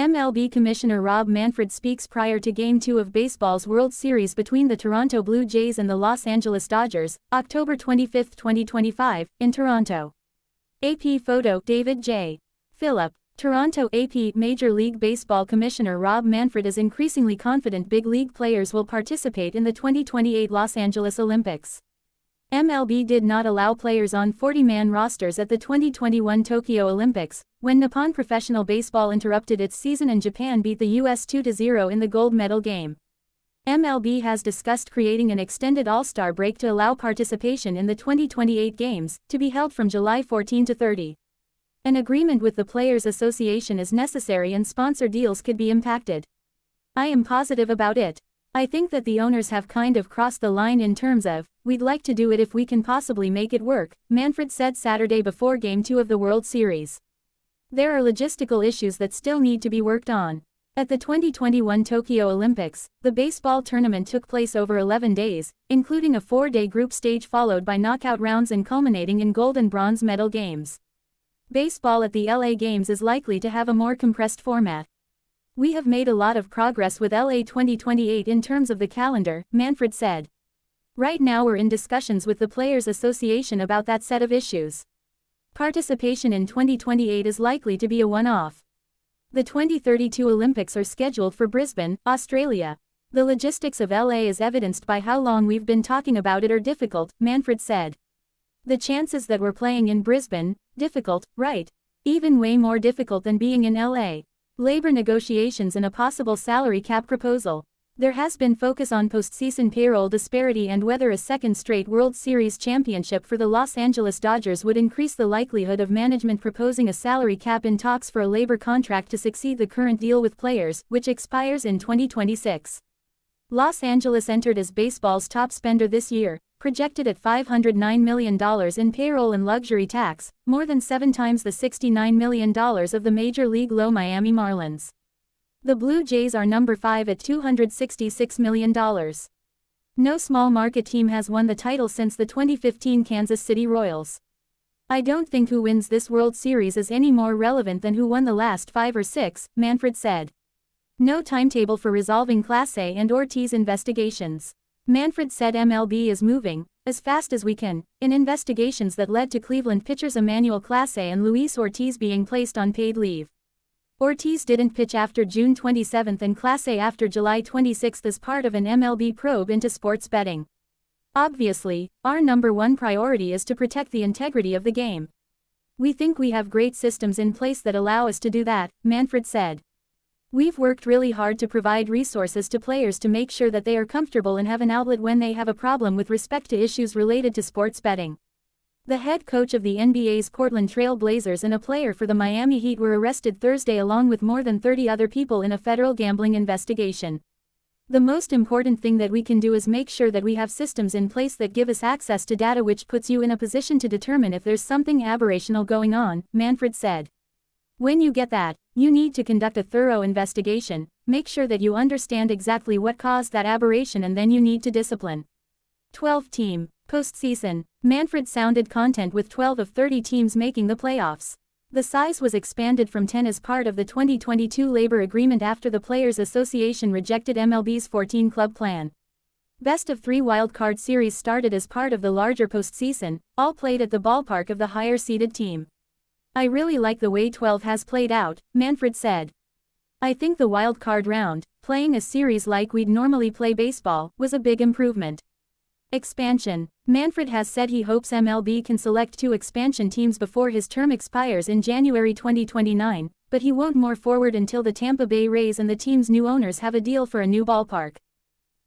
MLB Commissioner Rob Manfred speaks prior to Game 2 of baseball's World Series between the Toronto Blue Jays and the Los Angeles Dodgers, October 25, 2025, in Toronto. AP photo, David J. Phillip. Toronto. AP Major League Baseball Commissioner Rob Manfred is increasingly confident big league players will participate in the 2028 Los Angeles Olympics. MLB did not allow players on 40-man rosters at the 2021 Tokyo Olympics, when Nippon Professional Baseball interrupted its season and Japan beat the US 2-0 in the gold medal game. MLB has discussed creating an extended All-Star break to allow participation in the 2028 games, to be held from July 14 to 30. An agreement with the Players Association is necessary and sponsor deals could be impacted. I am positive about it. I think that the owners have kind of crossed the line in terms of, we'd like to do it if we can possibly make it work, Manfred said Saturday before Game 2 of the World Series. There are logistical issues that still need to be worked on. At the 2021 Tokyo Olympics, the baseball tournament took place over 11 days, including a 4-day group stage followed by knockout rounds and culminating in gold and bronze medal games. Baseball at the LA Games is likely to have a more compressed format. We have made a lot of progress with LA 2028 in terms of the calendar, Manfred said. Right now we're in discussions with the Players Association about that set of issues. Participation in 2028 is likely to be a one-off. The 2032 Olympics are scheduled for Brisbane, Australia. The logistics of LA is evidenced by how long we've been talking about it are difficult, Manfred said. The chances that we're playing in Brisbane, difficult, right? Even way more difficult than being in LA. Labor negotiations and a possible salary cap proposal. There has been focus on postseason payroll disparity and whether a second straight World Series championship for the Los Angeles Dodgers would increase the likelihood of management proposing a salary cap in talks for a labor contract to succeed the current deal with players, which expires in 2026. Los Angeles entered as baseball's top spender this year, projected at $509 million in payroll and luxury tax, more than 7 times the $69 million of the Major League low Miami Marlins. The Blue Jays are number 5 at $266 million. No small market team has won the title since the 2015 Kansas City Royals. I don't think who wins this World Series is any more relevant than who won the last 5 or 6, Manfred said. No timetable for resolving Class A and Ortiz investigations. Manfred said MLB is moving, as fast as we can, in investigations that led to Cleveland pitchers Emmanuel Clase and Luis Ortiz being placed on paid leave. Ortiz didn't pitch after June 27 and Clase after July 26 as part of an MLB probe into sports betting. Obviously, our number one priority is to protect the integrity of the game. We think we have great systems in place that allow us to do that, Manfred said. We've worked really hard to provide resources to players to make sure that they are comfortable and have an outlet when they have a problem with respect to issues related to sports betting. The head coach of the NBA's Portland Trail Blazers and a player for the Miami Heat were arrested Thursday along with more than 30 other people in a federal gambling investigation. The most important thing that we can do is make sure that we have systems in place that give us access to data which puts you in a position to determine if there's something aberrational going on, Manfred said. When you get that, you need to conduct a thorough investigation, make sure that you understand exactly what caused that aberration and then you need to discipline. 12-team postseason. Manfred sounded content with 12 of 30 teams making the playoffs. The size was expanded from 10 as part of the 2022 labor agreement after the Players Association rejected MLB's 14-club plan. Best of 3 wildcard series started as part of the larger postseason, all played at the ballpark of the higher-seeded team. I really like the way 12 has played out, Manfred said. I think the wild card round, playing a series like we'd normally play baseball, was a big improvement. Expansion. Manfred has said he hopes MLB can select 2 expansion teams before his term expires in January 2029, but he won't move forward until the Tampa Bay Rays and the team's new owners have a deal for a new ballpark.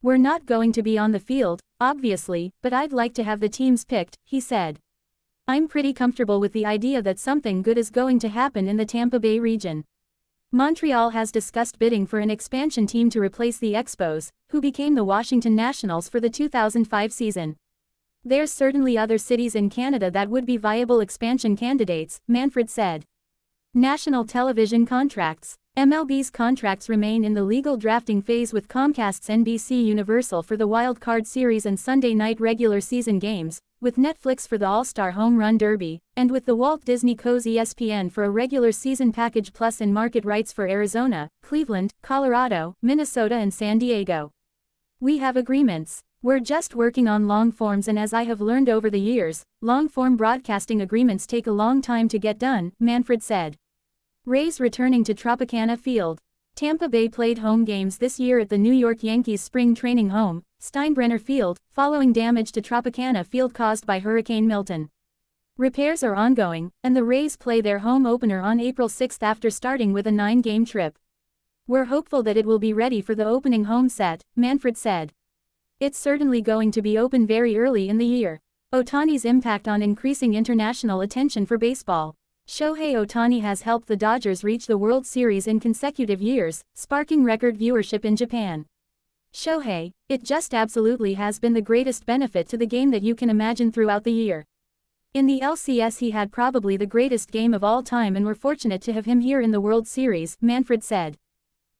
We're not going to be on the field, obviously, but I'd like to have the teams picked, he said. I'm pretty comfortable with the idea that something good is going to happen in the Tampa Bay region. Montreal has discussed bidding for an expansion team to replace the Expos, who became the Washington Nationals for the 2005 season. There's certainly other cities in Canada that would be viable expansion candidates, Manfred said. National television contracts. MLB's contracts remain in the legal drafting phase with Comcast's NBC Universal for the Wild Card Series and Sunday night regular season games, with Netflix for the All-Star Home Run Derby, and with the Walt Disney Co.'s ESPN for a regular season package plus in-market rights for Arizona, Cleveland, Colorado, Minnesota and San Diego. We have agreements. We're just working on long forms, and as I have learned over the years, long-form broadcasting agreements take a long time to get done, Manfred said. Rays returning to Tropicana Field. Tampa Bay played home games this year at the New York Yankees spring training home, Steinbrenner Field, following damage to Tropicana Field caused by Hurricane Milton. Repairs are ongoing, and the Rays play their home opener on April 6 after starting with a 9-game trip. We're hopeful that it will be ready for the opening home set, Manfred said. It's certainly going to be open very early in the year. Ohtani's impact on increasing international attention for baseball. Shohei Ohtani has helped the Dodgers reach the World Series in consecutive years, sparking record viewership in Japan. Shohei, it just absolutely has been the greatest benefit to the game that you can imagine throughout the year. In the LCS he had probably the greatest game of all time, and we're fortunate to have him here in the World Series, Manfred said.